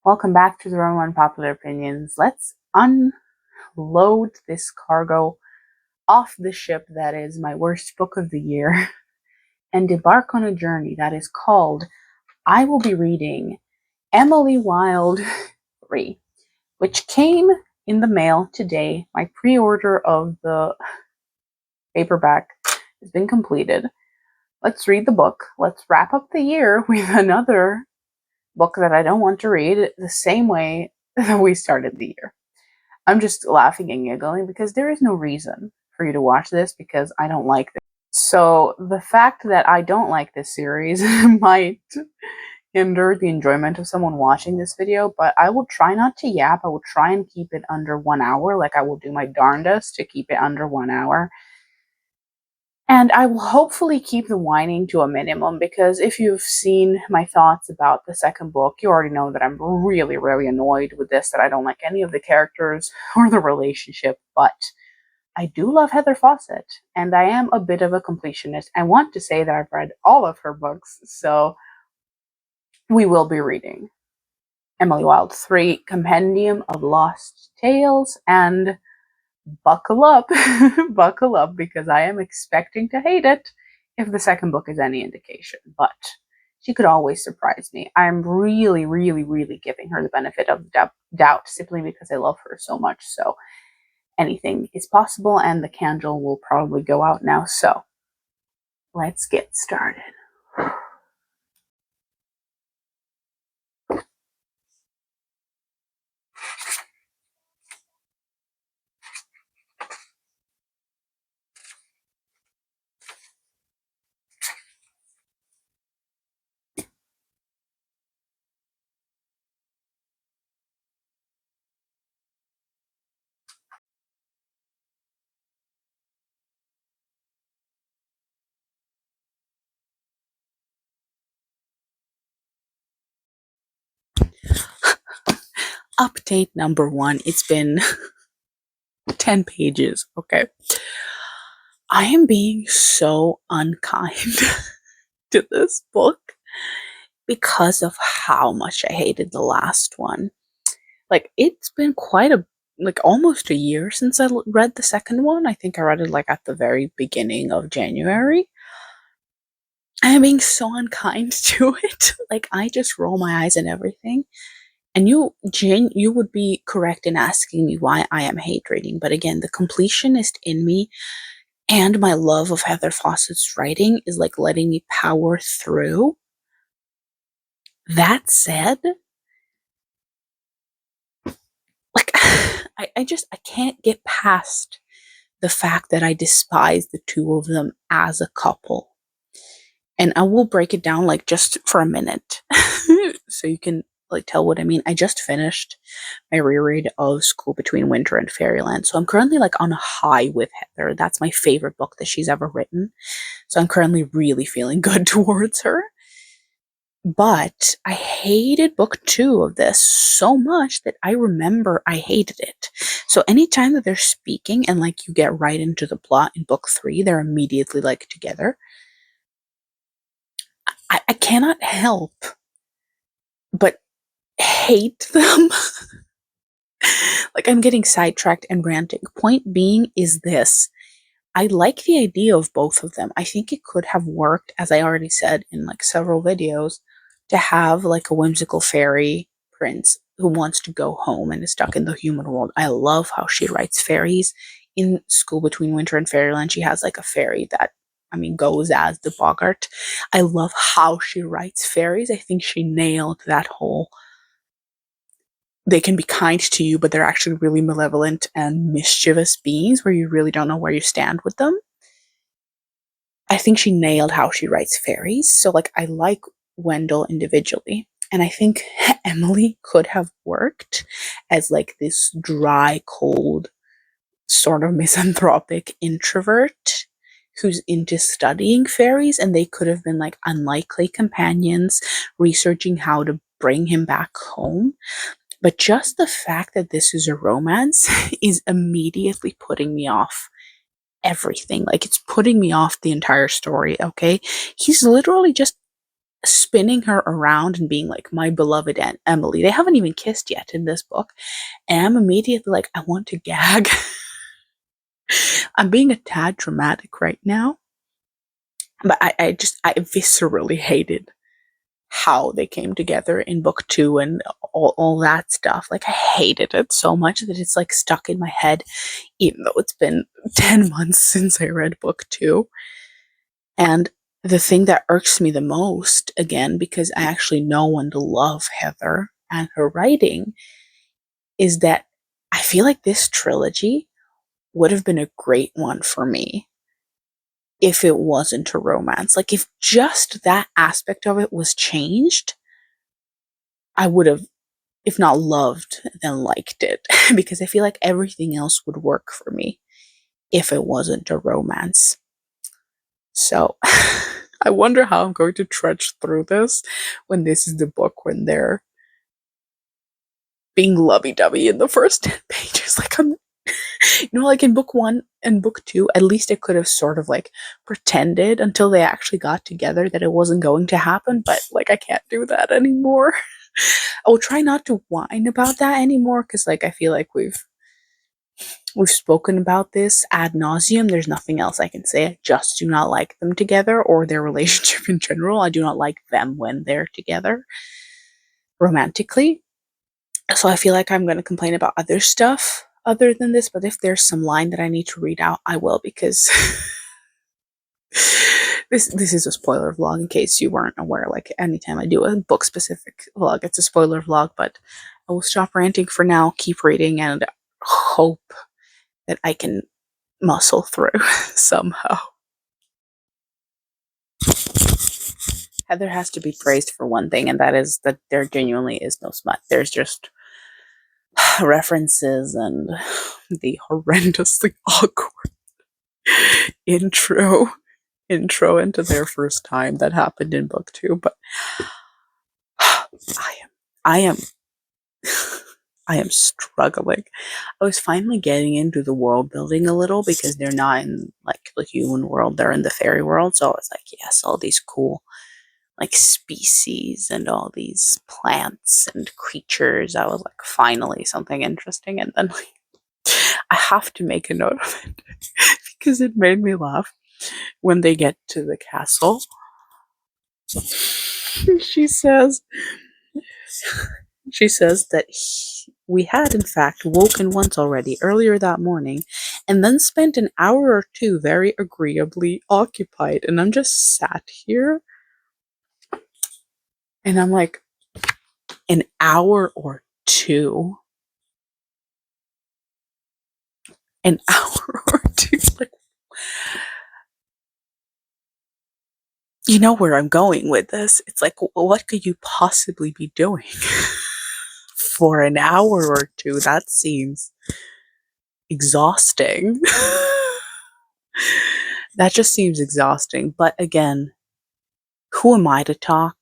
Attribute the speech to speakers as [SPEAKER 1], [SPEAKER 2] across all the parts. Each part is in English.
[SPEAKER 1] Welcome back to the Room Unpopular Opinions. Let's unload this cargo off the ship that is my worst book of the year and embark on a journey that is called I will be reading Emily Wilde 3, which came in the mail today. My pre-order of the paperback has been completed. Let's read the book. Let's wrap up the year with another book that I don't want to read the same way that we started the year. I'm just laughing and giggling because there is no reason for you to watch this because I don't like this. So the fact that I don't like this series might hinder the enjoyment of someone watching this video, but I will try not to yap. I will try and keep it under 1 hour. Like, I will do my darndest to keep it under 1 hour. And I will hopefully keep the whining to a minimum, because if you've seen my thoughts about the second book, you already know that I'm really, really annoyed with this, that I don't like any of the characters or the relationship, but I do love Heather Fawcett, and I am a bit of a completionist. I want to say that I've read all of her books, so we will be reading Emily Wilde 3, Compendium of Lost Tales, and buckle up, buckle up, because I am expecting to hate it if the second book is any indication, but she could always surprise me. I'm really, really, really giving her the benefit of the doubt simply because I love her so much, so anything is possible, and the candle will probably go out now, so let's get started. Update number 1. It's been 10 pages, okay? I am being so unkind to this book because of how much I hated the last one. Like, it's been almost a year since I read the second one. I think I read it at the very beginning of January. I am being so unkind to it. I just roll my eyes and everything. And you would be correct in asking me why I am hate reading. But again, the completionist in me and my love of Heather Fawcett's writing is letting me power through. That said, I can't get past the fact that I despise the two of them as a couple. And I will break it down just for a minute so you can tell what I mean. I just finished my reread of School Between Winter and Fairyland. So I'm currently on a high with Heather. That's my favorite book that she's ever written. So I'm currently really feeling good towards her. But I hated book 2 of this so much that I remember I hated it. So anytime that they're speaking and you get right into the plot in book 3, they're immediately together. I cannot help but hate them. I'm getting sidetracked and ranting. Point being is this. I like the idea of both of them. I think it could have worked, as I already said in several videos, to have a whimsical fairy prince who wants to go home and is stuck in the human world. I love how she writes fairies. In School Between Winter and Fairyland, she has a fairy that, goes as the boggart. I love how she writes fairies. I think she nailed that whole, they can be kind to you, but they're actually really malevolent and mischievous beings where you really don't know where you stand with them. I think she nailed how she writes fairies. So I like Wendell individually. And I think Emily could have worked as this dry, cold, sort of misanthropic introvert who's into studying fairies, and they could have been unlikely companions researching how to bring him back home. But just the fact that this is a romance is immediately putting me off everything. It's putting me off the entire story, okay? He's literally just spinning her around and being like, my beloved Aunt Emily. They haven't even kissed yet in this book. And I'm immediately like, I want to gag. I'm being a tad dramatic right now. But I viscerally hated how they came together in book 2 and all that stuff. Like, I hated it so much that it's like stuck in my head, even though it's been 10 months since I read book 2. And the thing that irks me the most, again, because I actually know and love Heather and her writing, is that I feel like this trilogy would have been a great one for me if it wasn't a romance. Like, if just that aspect of it was changed, I would have, if not loved, then liked it. Because I feel like everything else would work for me if it wasn't a romance. So, I wonder how I'm going to trudge through this when this is the book when they're being lovey-dovey in the first 10 pages. Like, like in book 1 and book 2, at least it could have sort of like pretended until they actually got together that it wasn't going to happen, but like, I can't do that anymore. I will try not to whine about that anymore, because like, I feel like we've spoken about this ad nauseum. There's nothing else I can say. I just do not like them together, or their relationship in general. I do not like them when they're together romantically. So I feel like I'm going to complain about other stuff other than this, but if there's some line that I need to read out, I will, because this is a spoiler vlog, in case you weren't aware. Like, anytime I do a book specific vlog, it's a spoiler vlog. But I will stop ranting for now, keep reading, and hope that I can muscle through somehow. Heather has to be praised for one thing, and that is that there genuinely is no smut. There's just references and the horrendously awkward intro into their first time that happened in book 2. But I am struggling. I was finally getting into the world building a little, because they're not in like the human world, they're in the fairy world. So I was like, yes, all these cool like species and all these plants and creatures. I was like, finally something interesting. And then like, I have to make a note of it because it made me laugh when they get to the castle. She says that we had in fact woken once already earlier that morning, and then spent an hour or two very agreeably occupied. And I'm just sat here and I'm like, an hour or two? An hour or two? Like, you know where I'm going with this. It's like, what could you possibly be doing for an hour or two? That seems exhausting. That just seems exhausting. But again, who am I to talk?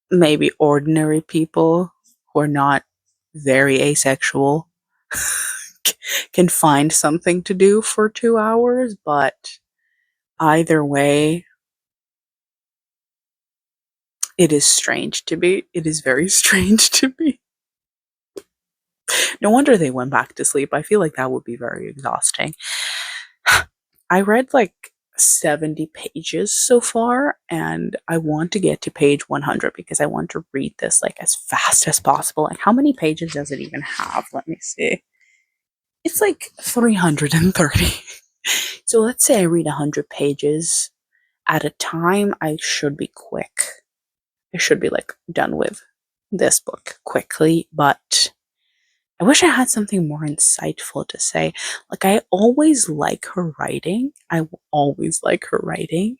[SPEAKER 1] Maybe ordinary people who are not very asexual can find something to do for 2 hours, but either way, it is strange to me. It is very strange to me. No wonder they went back to sleep. I feel like that would be very exhausting. I read like 70 pages so far, and I want to get to page 100 because I want to read this like as fast as possible. Like, how many pages does it even have? Let me see. It's like 330. So let's say I read 100 pages at a time. I should be quick. I should be like done with this book quickly, but I wish I had something more insightful to say. Like, I always like her writing. I always like her writing.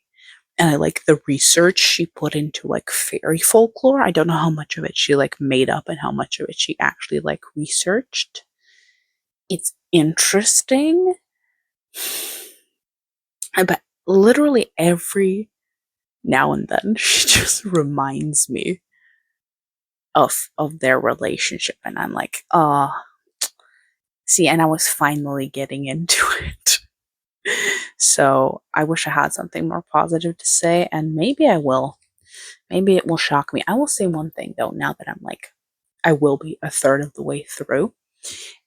[SPEAKER 1] And I like the research she put into like fairy folklore. I don't know how much of it she like made up and how much of it she actually like researched. It's interesting. But literally every now and then she just reminds me of their relationship, and I'm like, see, and I was finally getting into it. So I wish I had something more positive to say, and maybe I will. Maybe it will shock me. I will say one thing though, now that I'm like, I will be a third of the way through,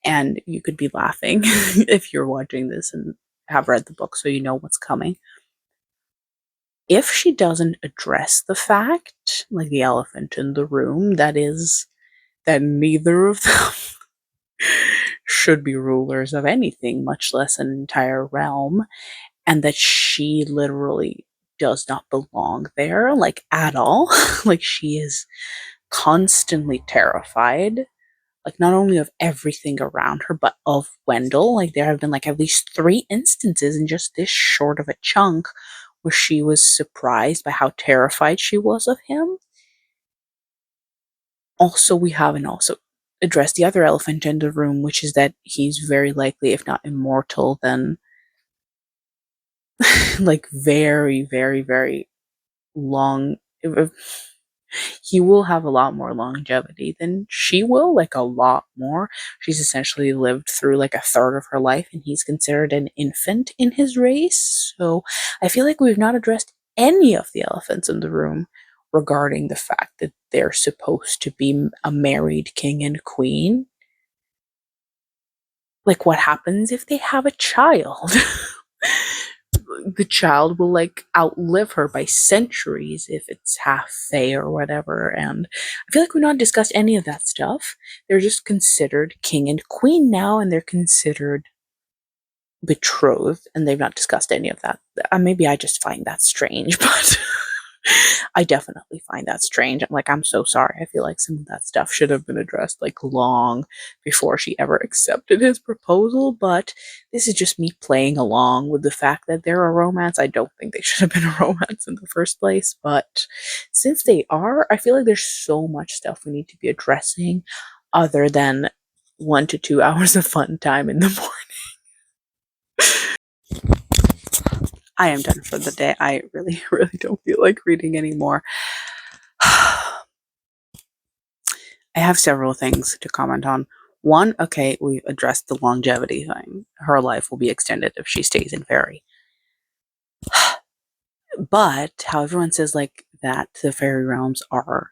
[SPEAKER 1] and you could be laughing if you're watching this and have read the book so you know what's coming. If she doesn't address the fact, like the elephant in the room, that is, that neither of them should be rulers of anything, much less an entire realm, and that she literally does not belong there, like at all. Like she is constantly terrified, like not only of everything around her, but of Wendell. Like there have been like at least 3 instances in just this short of a chunk where she was surprised by how terrified she was of him. Also, we haven't also addressed the other elephant in the room, which is that he's very likely, if not immortal, then like very, very, very long. He will have a lot more longevity than she will, like a lot more. She's essentially lived through like a third of her life, and he's considered an infant in his race. So I feel like we've not addressed any of the elephants in the room regarding the fact that they're supposed to be a married king and queen. Like, what happens if they have a child? The child will like outlive her by centuries if it's half fae or whatever. And I feel like we've not discussed any of that stuff. They're just considered king and queen now, and they're considered betrothed, and they've not discussed any of that. Maybe I just find that strange, but I definitely find that strange. I'm so sorry. I feel like some of that stuff should have been addressed like long before she ever accepted his proposal, but this is just me playing along with the fact that they're a romance. I don't think they should have been a romance in the first place, but since they are, I feel like there's so much stuff we need to be addressing other than 1 to 2 hours of fun time in the morning. I am done for the day. I really, really don't feel like reading anymore. I have several things to comment on. One, okay, we've addressed the longevity thing. Her life will be extended if she stays in Fairy. But how everyone says like that the fairy realms are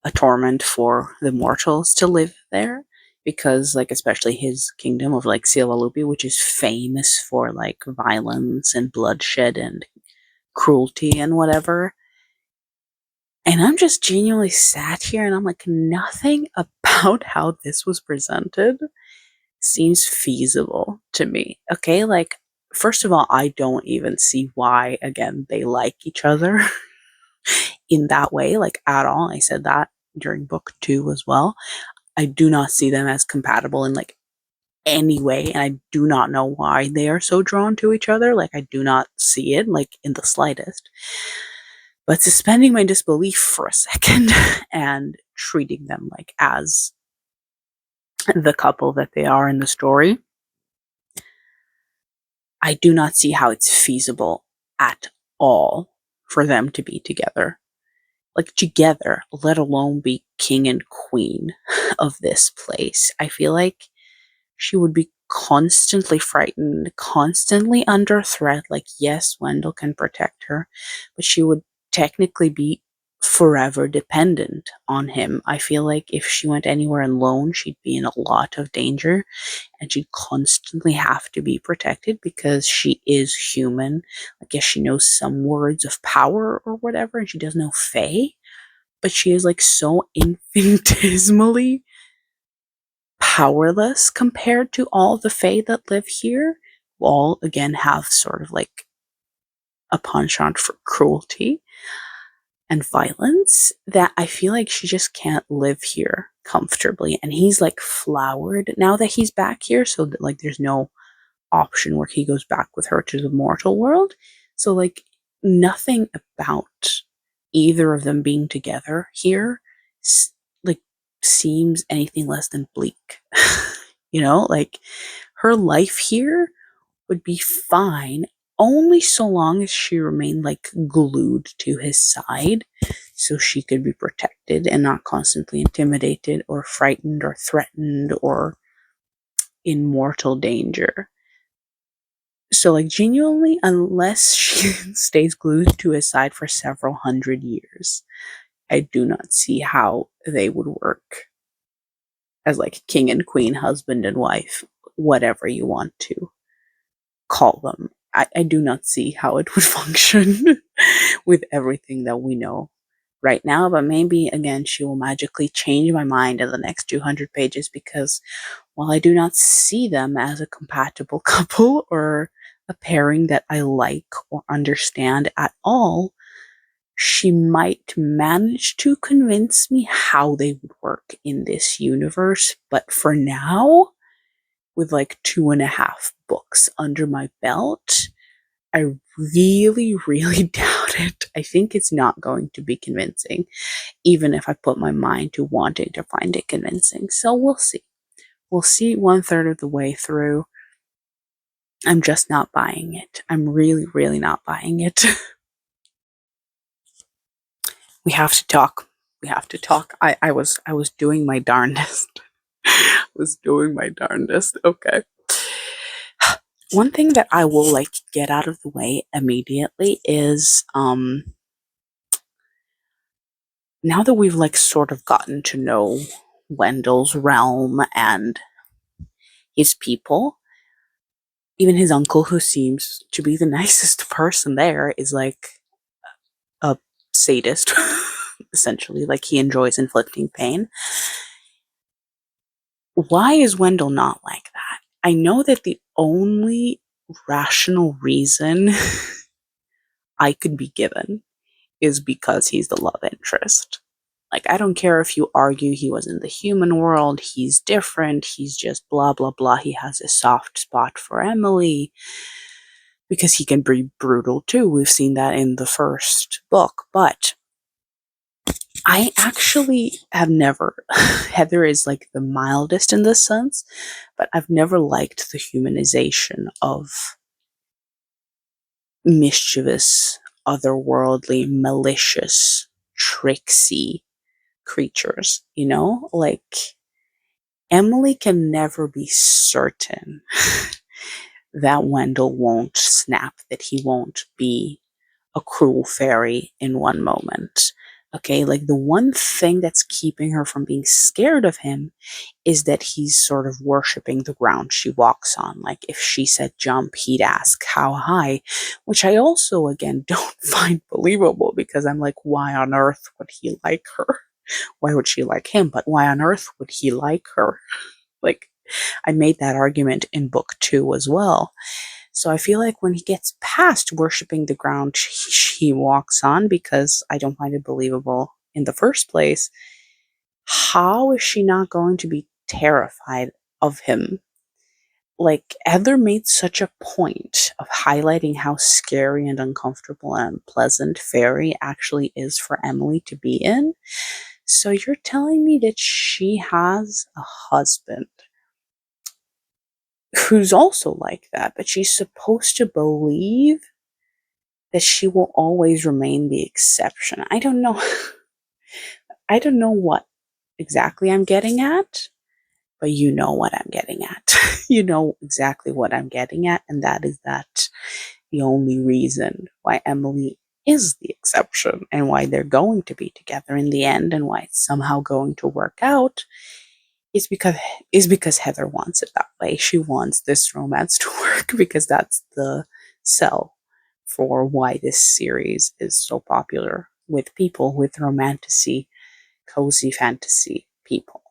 [SPEAKER 1] a torment for the mortals to live there, because like especially his kingdom of like Silalupi, which is famous for like violence and bloodshed and cruelty and whatever. And I'm just genuinely sat here and I'm like, nothing about how this was presented seems feasible to me. Okay, like, first of all, I don't even see why, again, they like each other in that way, like, at all. I said that during book 2 as well. I do not see them as compatible in, like, any way, and I do not know why they are so drawn to each other. Like, I do not see it, like, in the slightest. But suspending my disbelief for a second and treating them, like, as the couple that they are in the story, I do not see how it's feasible at all for them to be together. Like, together, let alone be king and queen of this place. I feel like she would be constantly frightened, constantly under threat. Like, yes, Wendell can protect her, but she would technically be forever dependent on him. I feel like if she went anywhere alone, she'd be in a lot of danger, and she'd constantly have to be protected because she is human. I guess she knows some words of power or whatever, and she does know Fae, but she is like so infinitesimally powerless compared to all the Fae that live here, who all again have sort of like a penchant for cruelty and violence, that I feel like she just can't live here comfortably. And he's like flowered now that he's back here, so that like there's no option where he goes back with her to the mortal world. So like nothing about either of them being together here like seems anything less than bleak. You know, like her life here would be fine only so long as she remained like glued to his side, so she could be protected and not constantly intimidated or frightened or threatened or in mortal danger. So, like, genuinely, unless she stays glued to his side for several hundred years, I do not see how they would work as, like, king and queen, husband and wife, whatever you want to call them. I do not see how it would function with everything that we know right now, but maybe again she will magically change my mind in the next 200 pages, because while I do not see them as a compatible couple or a pairing that I like or understand at all, she might manage to convince me how they would work in this universe. But for now, with like 2.5 books under my belt, I really, really doubt it. I think it's not going to be convincing, even if I put my mind to wanting to find it convincing. So we'll see. We'll see 1/3 of the way through. I'm just not buying it. I'm really, really not buying it. We have to talk. We have to talk. I was doing my darndest. Was doing my darndest. Okay. One thing that I will like get out of the way immediately is now that we've like sort of gotten to know Wendell's realm and his people, even his uncle, who seems to be the nicest person there, is like a sadist, essentially. Like, he enjoys inflicting pain. Why is Wendell not like that? I know that the only rational reason I could be given is because he's the love interest. Like, I don't care if you argue he was in the human world, he's different, he's just blah, blah, blah. He has a soft spot for Emily because he can be brutal too. We've seen that in the first book. But I actually have never, Heather is like the mildest in this sense, but I've never liked the humanization of mischievous, otherworldly, malicious, tricksy creatures, you know? Like, Emily can never be certain that Wendell won't snap, that he won't be a cruel fairy in one moment. Okay, like, the one thing that's keeping her from being scared of him is that he's sort of worshipping the ground she walks on. Like, if she said jump, he'd ask how high, which I also, again, don't find believable, because I'm like, why on earth would he like her? Why would she like him? But why on earth would he like her? Like, I made that argument in book 2 as well. So I feel like when he gets past worshipping the ground he walks on, because I don't find it believable in the first place, how is she not going to be terrified of him? Like, Heather made such a point of highlighting how scary and uncomfortable and unpleasant Fairy actually is for Emily to be in. So you're telling me that she has a husband who's also like that, but she's supposed to believe that she will always remain the exception. I don't know. I don't know what exactly I'm getting at, but you know what I'm getting at. You know exactly what I'm getting at, and that is that the only reason why Emily is the exception and why they're going to be together in the end and why it's somehow going to work out is because Heather wants it that way. She wants this romance to work because that's the sell for why this series is so popular with people, with romantasy, cozy fantasy people.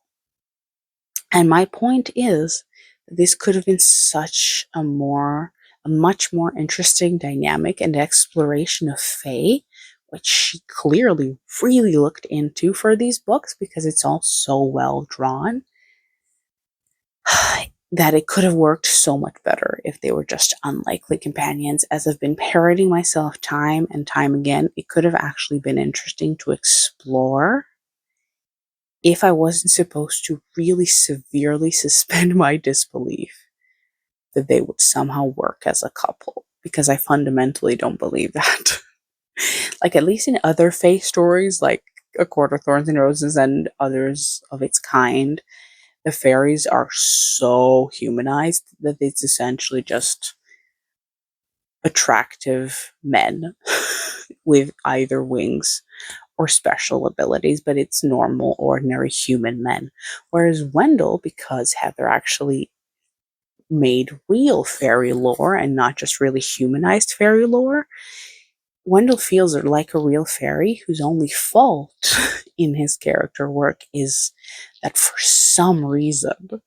[SPEAKER 1] And my point is that this could have been such a much more interesting dynamic and exploration of Fae, which she clearly really looked into for these books because it's all so well drawn, that it could have worked so much better if they were just unlikely companions. As I've been parroting myself time and time again, it could have actually been interesting to explore if I wasn't supposed to really severely suspend my disbelief that they would somehow work as a couple, because I fundamentally don't believe that. Like, at least in other Fae stories, like A Court of Thorns and Roses and others of its kind, the fairies are so humanized that it's essentially just attractive men with either wings or special abilities, but it's normal, ordinary human men. Whereas Wendell, because Heather actually made real fairy lore and not just really humanized fairy lore, Wendell feels like a real fairy whose only fault in his character work is that for some reason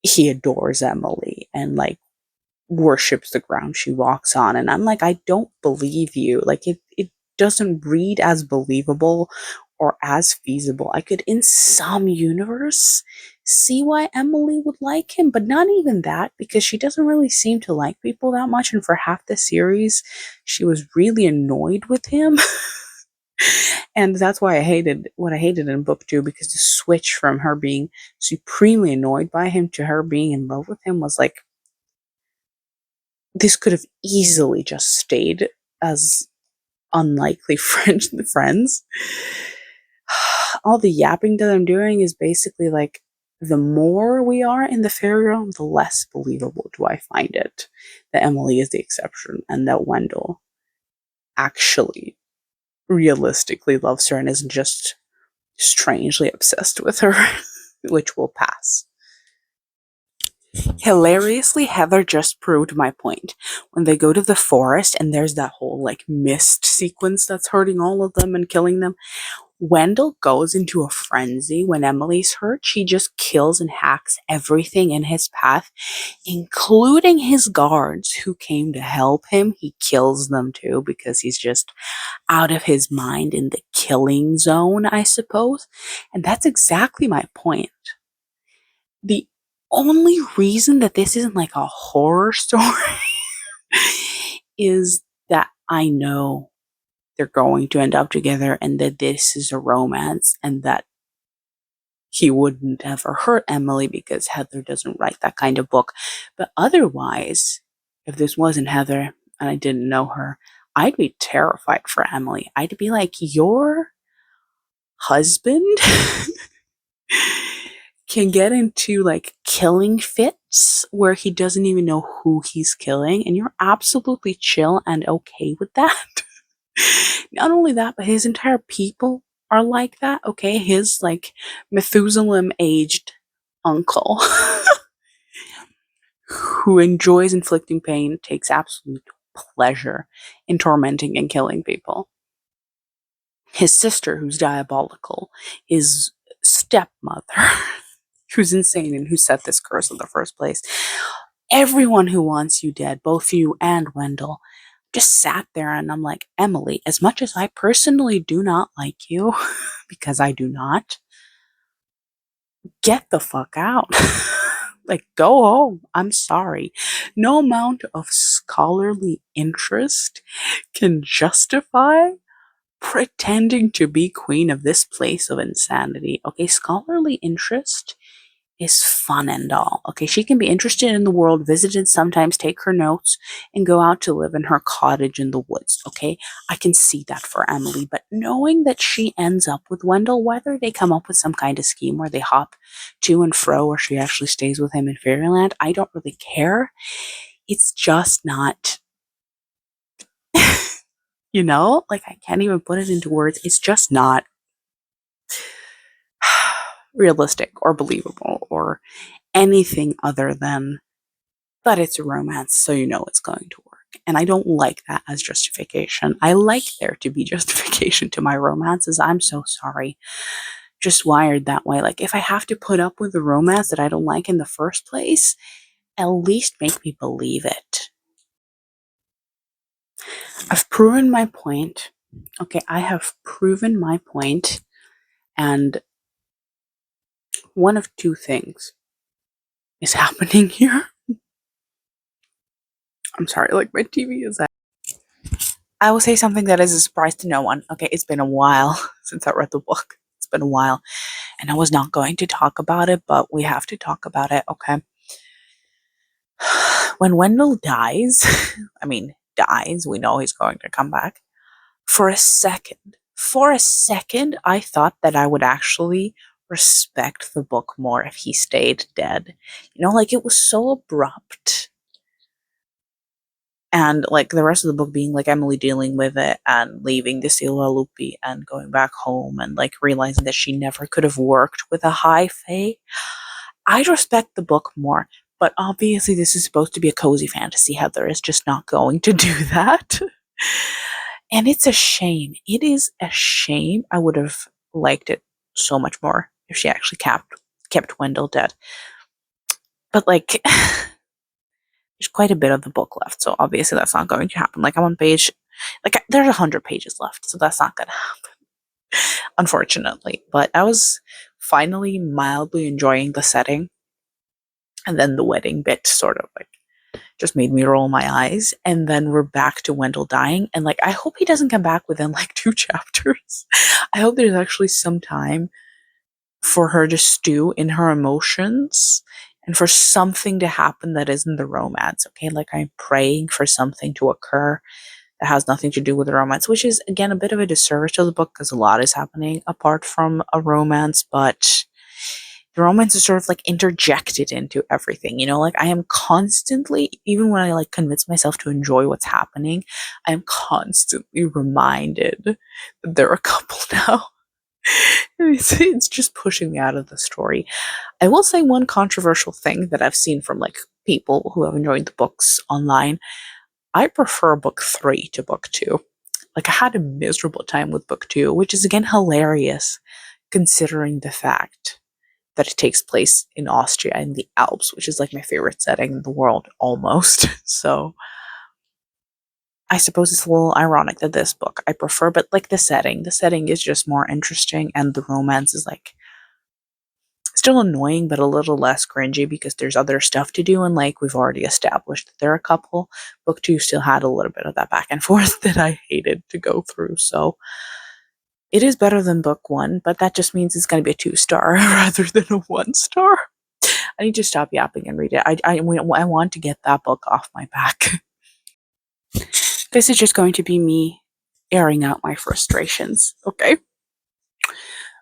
[SPEAKER 1] he adores Emily and like worships the ground she walks on. And I'm like, I don't believe you. Like it doesn't read as believable or as feasible. I could, in some universe, see why Emily would like him, but not even that, because she doesn't really seem to like people that much. And for half the series, she was really annoyed with him. And that's why I hated what I hated in book 2, because the switch from her being supremely annoyed by him to her being in love with him was like, this could have easily just stayed as unlikely friends. All the yapping that I'm doing is basically like, the more we are in the fairy realm, the less believable do I find it that Emily is the exception and that Wendell actually realistically loves her and isn't just strangely obsessed with her, which will pass. Hilariously, Heather just proved my point. When they go to the forest and there's that whole like mist sequence that's hurting all of them and killing them, Wendell goes into a frenzy when Emily's hurt. She just kills and hacks everything in his path, including his guards who came to help him. He kills them too because he's just out of his mind in the killing zone, I suppose. And that's exactly my point. The only reason that this isn't like a horror story is that I know they're going to end up together and that this is a romance and that he wouldn't ever hurt Emily because Heather doesn't write that kind of book. But otherwise, if this wasn't Heather and I didn't know her, I'd be terrified for Emily. I'd be like, your husband can get into like killing fits where he doesn't even know who he's killing, and you're absolutely chill and okay with that. Not only that, but his entire people are like that, okay? His like Methuselah aged uncle who enjoys inflicting pain, takes absolute pleasure in tormenting and killing people. His sister, who's diabolical, his stepmother, who's insane and who set this curse in the first place. Everyone who wants you dead, both you and Wendell, just sat there and I'm like, Emily, as much as I personally do not like you, because I do not, get the fuck out. Like, go home. I'm sorry. No amount of scholarly interest can justify pretending to be queen of this place of insanity. Okay, scholarly interest is fun and all. Okay, she can be interested in the world, visit and sometimes take her notes, and go out to live in her cottage in the woods. Okay, I can see that for Emily, but knowing that she ends up with Wendell, whether they come up with some kind of scheme where they hop to and fro, or she actually stays with him in Fairyland, I don't really care. It's just not, like I can't even put it into words. It's just not realistic or believable or anything other than that it's a romance, so you know it's going to work. And I don't like that as justification. I like there to be justification to my romances. I'm so sorry. Just wired that way. Like, if I have to put up with a romance that I don't like in the first place, at least make me believe it. I've proven my point. Okay, I have proven my point, and one of two things is happening here. I'm sorry, like my TV is at. I will say something that is a surprise to no one. Okay, it's been a while since I read the book. It's been a while. And I was not going to talk about it, but we have to talk about it, okay? When Wendell dies, we know he's going to come back. For a second, I thought that I would actually respect the book more if he stayed dead. Like, it was so abrupt. And like the rest of the book being like Emily dealing with it and leaving the Sila Lupi and going back home and like realizing that she never could have worked with a high fae. I respect the book more, but obviously this is supposed to be a cozy fantasy. Heather is just not going to do that. And it's a shame. It is a shame. I would have liked it so much more if she actually kept Wendell dead. But like there's quite a bit of the book left, so obviously that's not going to happen. Like I'm on page there's 100 pages left, so that's not gonna happen. Unfortunately. But I was finally mildly enjoying the setting. And then the wedding bit sort of like just made me roll my eyes. And then we're back to Wendell dying. And like I hope he doesn't come back within like 2 chapters. I hope there's actually some time for her to stew in her emotions and for something to happen that isn't the romance. Okay, like I'm praying for something to occur that has nothing to do with the romance, which is again a bit of a disservice to the book because a lot is happening apart from a romance, but the romance is sort of like interjected into everything, you know, like I am constantly, even when I like convince myself to enjoy what's happening, I am constantly reminded that they're a couple now. It's just pushing me out of the story. I will say one controversial thing that I've seen from like people who have enjoyed the books online. I prefer book 3 to book 2. Like I had a miserable time with book 2, which is again hilarious considering the fact that it takes place in Austria in the Alps, which is like my favorite setting in the world almost. So I suppose it's a little ironic that this book I prefer, but like the setting is just more interesting and the romance is like still annoying, but a little less cringy because there's other stuff to do. And like we've already established that they're a couple. Book 2 still had a little bit of that back and forth that I hated to go through. So it is better than book 1, but that just means it's going to be a 2-star rather than a 1-star. I need to stop yapping and read it. I want to get that book off my back. This is just going to be me airing out my frustrations, okay?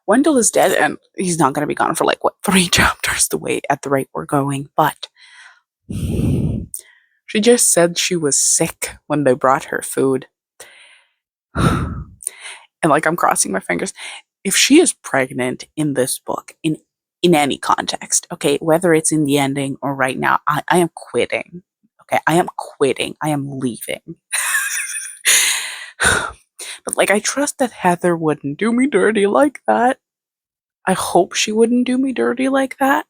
[SPEAKER 1] Wendell is dead and he's not going to be gone for like, 3 chapters at the rate we're going, but she just said she was sick when they brought her food. And like I'm crossing my fingers. If she is pregnant in this book, in any context, okay, whether it's in the ending or right now, I am quitting. Okay, I am quitting. I am leaving. But like I trust that Heather wouldn't do me dirty like that. I hope she wouldn't do me dirty like that.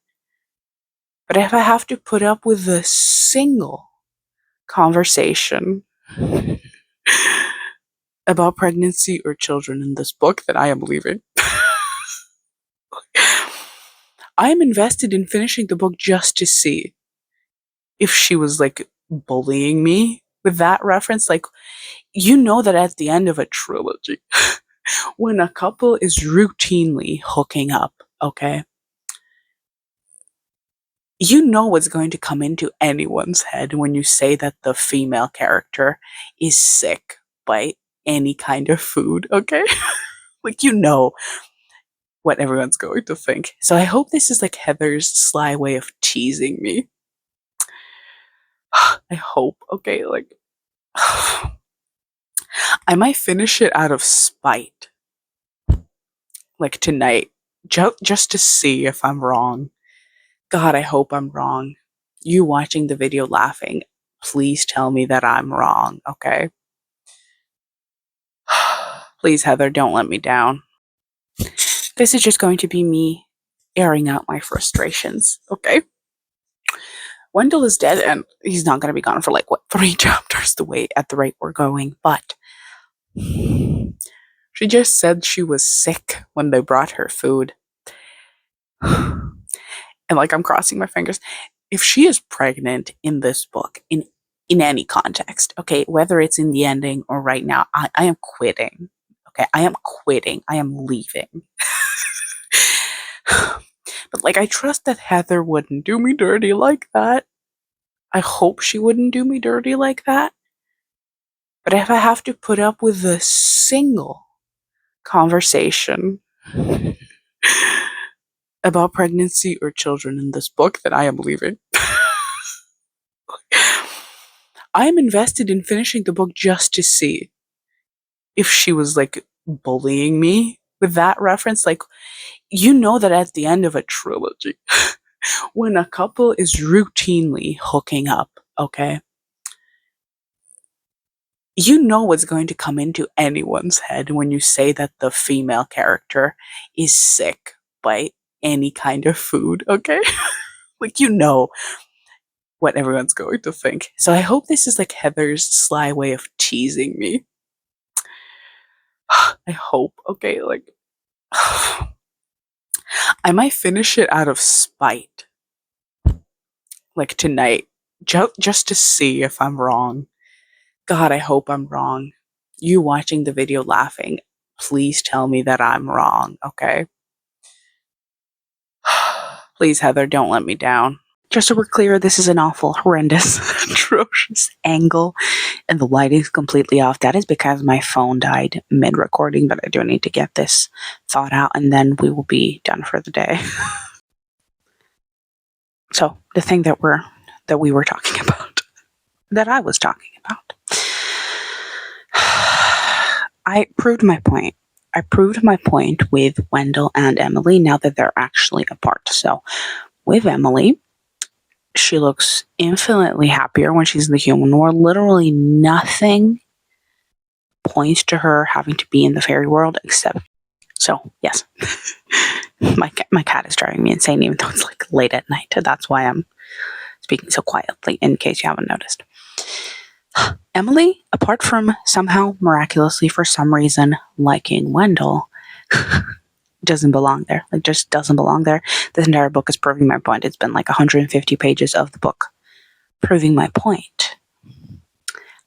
[SPEAKER 1] But if I have to put up with a single conversation about pregnancy or children in this book, then I am leaving. I am invested in finishing the book just to see if she was like bullying me with that reference. Like, you know that at the end of a trilogy, when a couple is routinely hooking up, okay, you know what's going to come into anyone's head when you say that the female character is sick by any kind of food, okay? Like, you know what everyone's going to think. So I hope this is like Heather's sly way of teasing me. I hope, okay? Like, I might finish it out of spite. Like tonight, just to see if I'm wrong. God, I hope I'm wrong. You watching the video laughing, please tell me that I'm wrong, okay? Please, Heather, don't let me down. This is just going to be me airing out my frustrations, okay? Wendell is dead and he's not going to be gone for like, 3 chapters at the rate we're going, but she just said she was sick when they brought her food. And like I'm crossing my fingers. If she is pregnant in this book, in any context, okay, whether it's in the ending or right now, I am quitting. Okay, I am quitting. I am leaving. But like I trust that Heather wouldn't do me dirty like that. I hope she wouldn't do me dirty like that. But if I have to put up with a single conversation about pregnancy or children in this book, then I am leaving. I'm invested in finishing the book just to see if she was like bullying me with that reference. Like, you know that at the end of a trilogy, when a couple is routinely hooking up, okay, you know what's going to come into anyone's head when you say that the female character is sick by any kind of food, okay? Like, you know what everyone's going to think. So I hope this is like Heather's sly way of teasing me. I hope, okay? Like, I might finish it out of spite, like tonight, just to see if I'm wrong. God, I hope I'm wrong. You watching the video laughing, please tell me that I'm wrong, okay? Please, Heather, don't let me down. Just so we're clear, this is an awful, horrendous, atrocious angle, and the lighting's completely off. That is because my phone died mid-recording, but I do need to get this thought out, and then we will be done for the day. So, the thing that we were talking about, that I was talking about, I proved my point. I proved my point with Wendell and Emily now that they're actually apart. So, with Emily, she looks infinitely happier when she's in the human world. Literally nothing points to her having to be in the fairy world except... So, yes. my cat is driving me insane even though it's like late at night. That's why I'm speaking so quietly, in case you haven't noticed. Emily, apart from somehow miraculously for some reason liking Wendell, doesn't belong there. Like, just doesn't belong there. This entire book is proving my point. It's been like 150 pages of the book proving my point.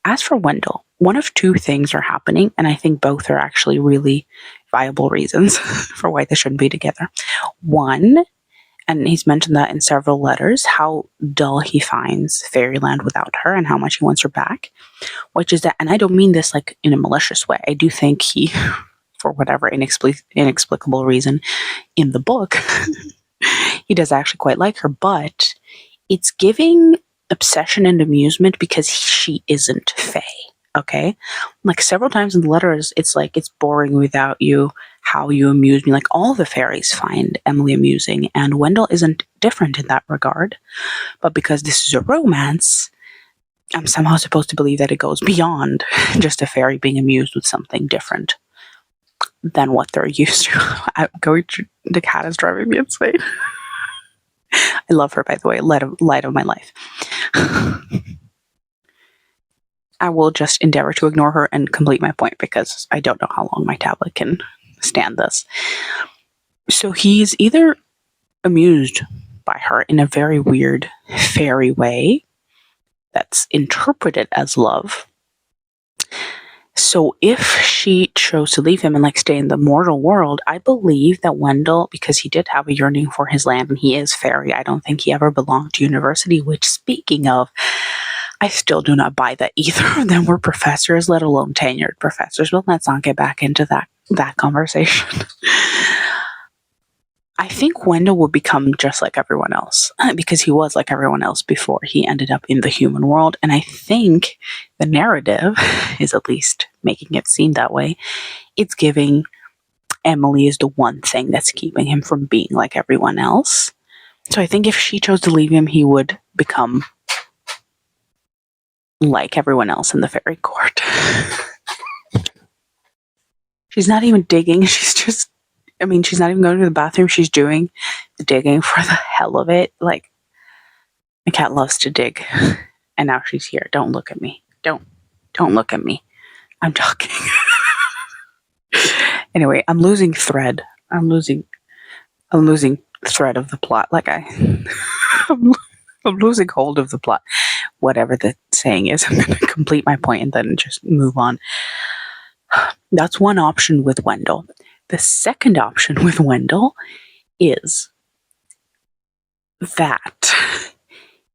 [SPEAKER 1] As for Wendell, one of two things are happening, and I think both are actually really viable reasons for why they shouldn't be together. One, and he's mentioned that in several letters, how dull he finds fairyland without her and how much he wants her back, which is that, and I don't mean this like in a malicious way. I do think he, for whatever inexplicable reason in the book, he does actually quite like her, but it's giving obsession and amusement because she isn't Fae, okay? Like, several times in the letters, it's like, it's boring without you, how you amuse me. Like, all the fairies find Emily amusing, and Wendell isn't different in that regard. But because this is a romance, I'm somehow supposed to believe that it goes beyond just a fairy being amused with something different than what they're used to. The cat is driving me insane. I love her, by the way, light of my life. I will just endeavor to ignore her and complete my point because I don't know how long my tablet can stand this. So he's either amused by her in a very weird fairy way that's interpreted as love. So if she chose to leave him and like stay in the mortal world, I believe that Wendell, because he did have a yearning for his land and he is fairy, I don't think he ever belonged to university, which, speaking of, I still do not buy that either of them were professors, let alone tenured professors. But let's not get back into that conversation. I think Wendell will become just like everyone else because he was like everyone else before he ended up in the human world. And I think the narrative is at least making it seem that way. It's giving Emily is the one thing that's keeping him from being like everyone else. So I think if she chose to leave him, he would become like everyone else in the fairy court. She's not even digging. She's not even going to the bathroom. She's doing the digging for the hell of it. Like, my cat loves to dig. And now she's here. Don't look at me. Don't look at me. I'm talking. Anyway, I'm losing thread. I'm losing thread of the plot. Like, I'm losing hold of the plot. Whatever the saying is, I'm going to complete my point and then just move on. That's one option with Wendell. The second option with Wendell is that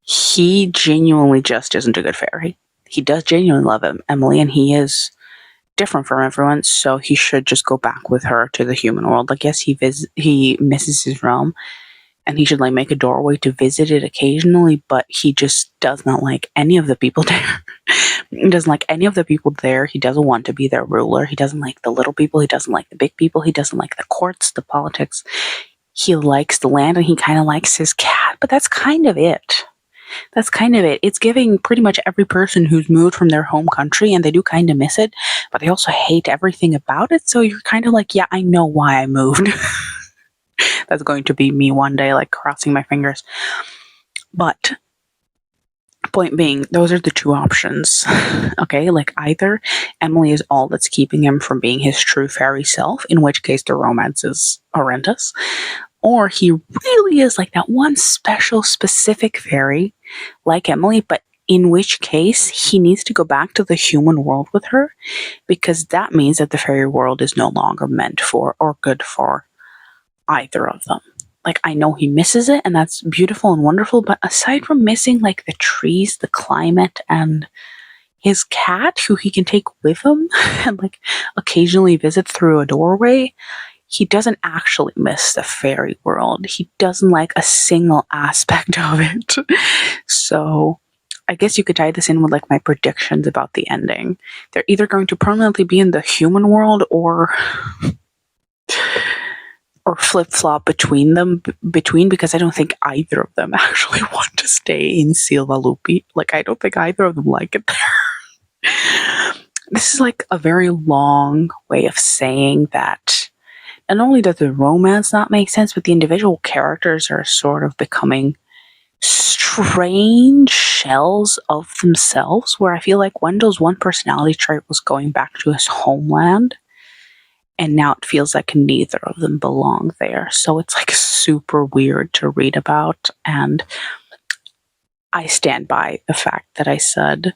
[SPEAKER 1] he genuinely just isn't a good fairy. He does genuinely love Emily, and he is different from everyone, so he should just go back with her to the human world. Like, yes, he misses his realm, and he should like make a doorway to visit it occasionally, but he just does not like any of the people there. He doesn't like any of the people there. He doesn't want to be their ruler. He doesn't like the little people. He doesn't like the big people. He doesn't like the courts, the politics. He likes the land, and he kind of likes his cat, but that's kind of it. That's kind of it. It's giving pretty much every person who's moved from their home country, and they do kind of miss it, but they also hate everything about it. So you're kind of like, yeah, I know why I moved. That's going to be me one day, like crossing my fingers. But point being, those are the two options. Okay, like either Emily is all that's keeping him from being his true fairy self, in which case the romance is horrendous, or he really is like that one special, specific fairy, like Emily, but in which case he needs to go back to the human world with her, because that means that the fairy world is no longer meant for or good for either of them. Like, I know he misses it, and that's beautiful and wonderful, but aside from missing like the trees, the climate, and his cat, who he can take with him and like occasionally visit through a doorway, he doesn't actually miss the fairy world. He doesn't like a single aspect of it. So I guess you could tie this in with like my predictions about the ending. They're either going to permanently be in the human world or flip-flop between because I don't think either of them actually want to stay in Silva Lupi. Like, I don't think either of them like it there. This is like a very long way of saying that not only does the romance not make sense, but the individual characters are sort of becoming strange shells of themselves, where I feel like Wendell's one personality trait was going back to his homeland, and now it feels like neither of them belong there. So it's like super weird to read about, and I stand by the fact that I said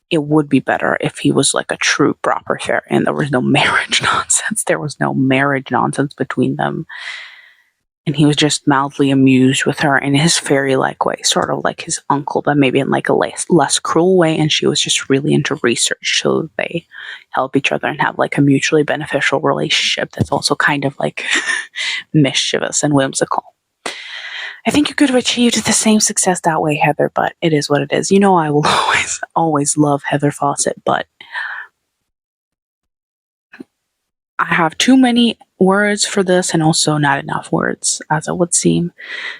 [SPEAKER 1] it would be better if he was like a true proper fairy and there was no marriage nonsense. There was no marriage nonsense between them. And he was just mildly amused with her in his fairy-like way, sort of like his uncle, but maybe in like a less cruel way. And she was just really into research, so they help each other and have like a mutually beneficial relationship that's also kind of like mischievous and whimsical. I think you could have achieved the same success that way, Heather, but it is what it is. You know, I will always love Heather Fawcett, but I have too many words for this and also not enough words, as it would seem.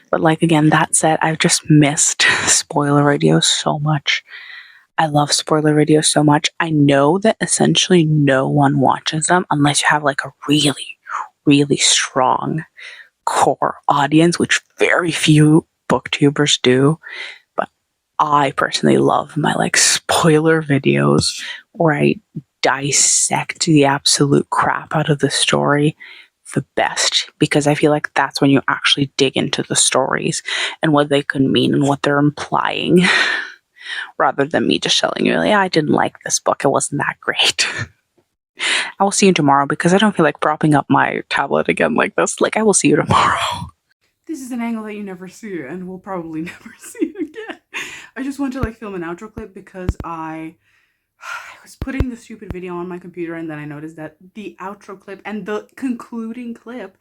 [SPEAKER 1] But like, again, that said, I've just missed spoiler videos so much. I love spoiler videos so much. I know that essentially no one watches them unless you have like a really, really strong core audience, which very few booktubers do. But I personally love my like spoiler videos where I dissect the absolute crap out of the story the best, because I feel like that's when you actually dig into the stories and what they could mean and what they're implying, rather than me just telling you, yeah, I didn't like this book, it wasn't that great. I will see you tomorrow, because I don't feel like propping up my tablet again like this. Like, I will see you tomorrow. This is an angle that you never see, and we'll probably never see again. I just want to like film an outro clip because I was putting the stupid video on my computer, and then I noticed that the outro clip and the concluding clip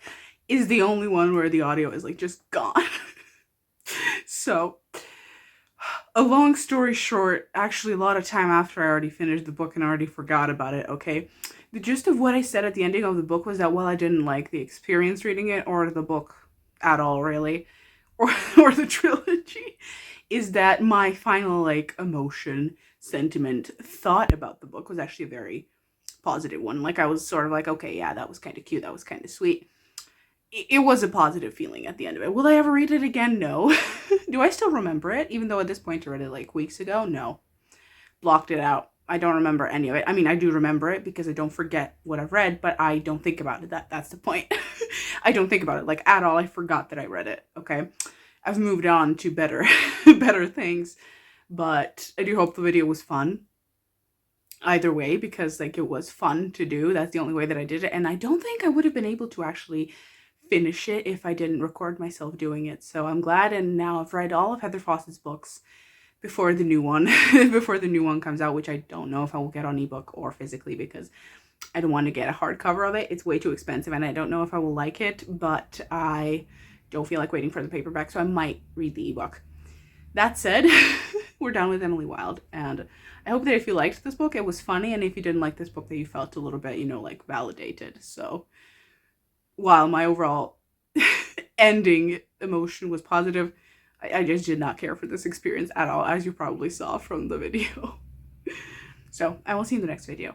[SPEAKER 1] is the only one where the audio is like just gone. So, a long story short, actually a lot of time after I already finished the book and already forgot about it, okay? The gist of what I said at the ending of the book was that while I didn't like the experience reading it, or the book at all really, or the trilogy, is that my final like emotion, sentiment, thought about the book was actually a very positive one. Like, I was sort of like, okay, yeah, that was kind of cute, that was kind of sweet. It was a positive feeling at the end of it. Will I ever read it again? No. Do I still remember it? Even though at this point I read it like weeks ago? No. Blocked it out. I don't remember any of it. I mean, I do remember it because I don't forget what I've read, but I don't think about it. That's the point. I don't think about it like at all. I forgot that I read it. Okay. I've moved on to better things, but I do hope the video was fun either way, because like it was fun to do. That's the only way that I did it, and I don't think I would have been able to actually finish it if I didn't record myself doing it. So I'm glad, and now I've read all of Heather Fawcett's books before the new one comes out, which I don't know if I will get on ebook or physically, because I don't want to get a hardcover of it. It's way too expensive, and I don't know if I will like it, but I don't feel like waiting for the paperback, so I might read the ebook. That said, we're done with Emily Wilde, and I hope that if you liked this book, it was funny, and if you didn't like this book, that you felt a little bit, like validated. So while my overall ending emotion was positive, I just did not care for this experience at all, as you probably saw from the video. So I will see you in the next video.